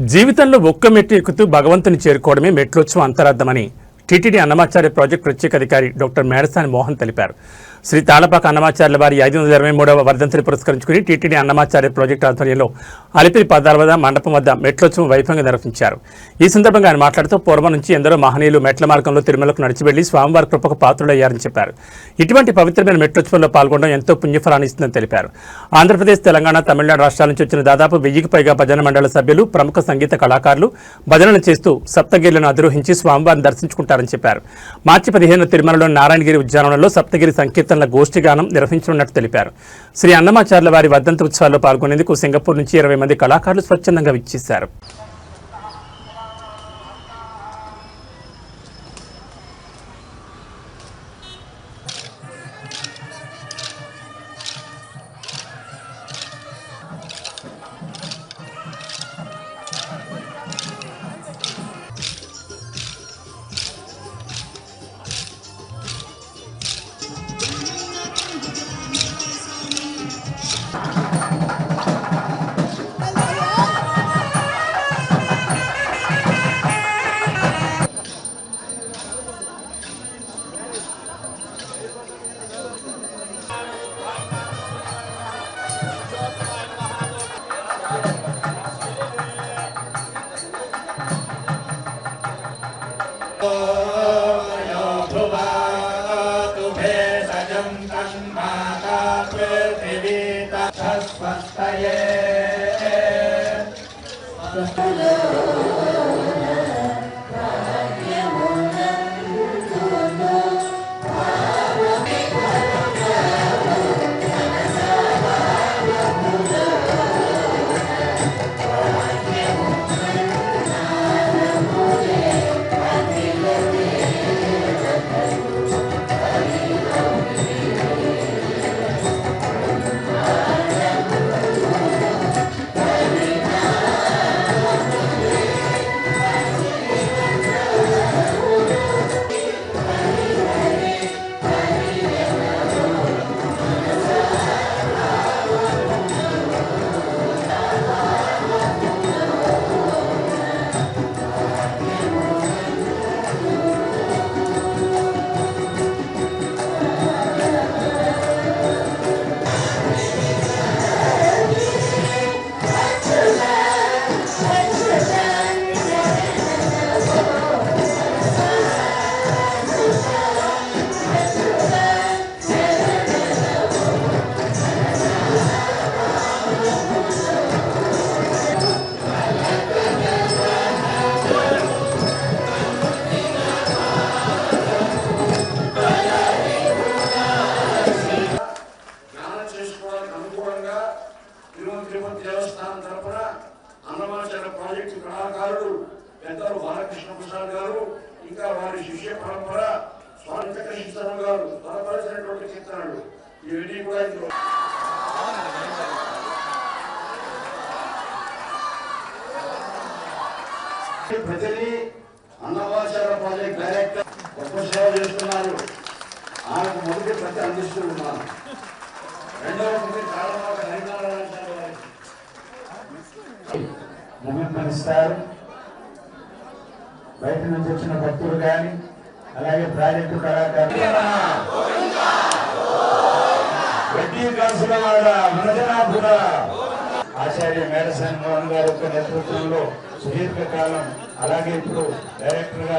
జీవితంలో ఒక్క మెట్టు ఎక్కుతూ భగవంతుని చేరుకోవడమే మెట్లోత్సవం అంతరార్థమని టీటీడీ అన్నమాచార్య ప్రాజెక్టు ప్రత్యేక అధికారి డాక్టర్ మేడసాని మోహన్ తెలిపారు. శ్రీ తాళపాక అన్నమాచార్యుల వారి 523వ వర్ధంతిని పురస్కరించుకుని టీటీడీ అన్నమాచార్య ప్రాజెక్టు ఆధ్వర్యంలో అలిపిరి పద్దాల వద్ద మండపం వద్ద మెట్లోత్సవం వైభవంగా నిర్వహించారు. ఈ సందర్భంగా ఆయన మాట్లాడుతూ పూర్వం నుంచి ఎందరో మహనీయులు మెట్ల మార్గంలో తిరుమలకు నడిచి వెళ్లి స్వామివారి కృపకు పాత్రులయ్యారని చెప్పారు. ఇటువంటి పవిత్రమైన మెట్లోత్సవంలో పాల్గొనడం ఎంతో పుణ్యఫలాన్ని ఇస్తుందని తెలిపారు. ఆంధ్రప్రదేశ్, తెలంగాణ, తమిళనాడు రాష్ట్రాల నుంచి వచ్చిన దాదాపు 1000కి పైగా భజన మండల సభ్యులు, ప్రముఖ సంగీత కళాకారులు భజనలు చేస్తూ సప్తగిరులను అధిరోహించి స్వామివారిని దర్శించుకుంటారని చెప్పారు. మార్చి 15న తిరుమలలోని నారాయణగిరి ఉద్యానవనంలో సప్తగిరి సంకీర్తనల గోష్ఠిగానం నిర్వహించనున్నట్టు తెలిపారు. శ్రీ అన్నమాచార్యుల వారి వర్ధంతి ఉత్సవాల్లో పాల్గొనేందుకు సింగపూర్ నుంచి 20 మంది కళాకారులు స్వచ్ఛందంగా విచ్చేశారు. దేవస్థానం తరపున అన్నమాచార్య ప్రాజెక్టు కళాకారులు పెద్దలు బాలకృష్ణ ప్రసాద్ గారు, ఇంకా వారి శిష్య పరంపర స్వామి వెంకటేశ్వర గారు బలపరిచినటువంటి చిత్రాలు ఇవన్నీ కూడా ప్రజని అన్నమాచార్య ప్రాజెక్ట్ డైరెక్టర్ గొప్ప సేవ చేస్తున్నారు. ఆయనకు మొదటి ప్రతి అందిస్తూ ఉన్నాను. రెండవ ముగింపనిస్తారు. బయట నుంచి వచ్చిన భక్తులు కానీ అలాగే ప్రాజెక్టు కళాకారులు ఆచార్య మేడసాని మోహన్ గారి యొక్క నేతృత్వంలో సుదీర్ఘకాలం అలాగే ఇప్పుడు డైరెక్టర్ గా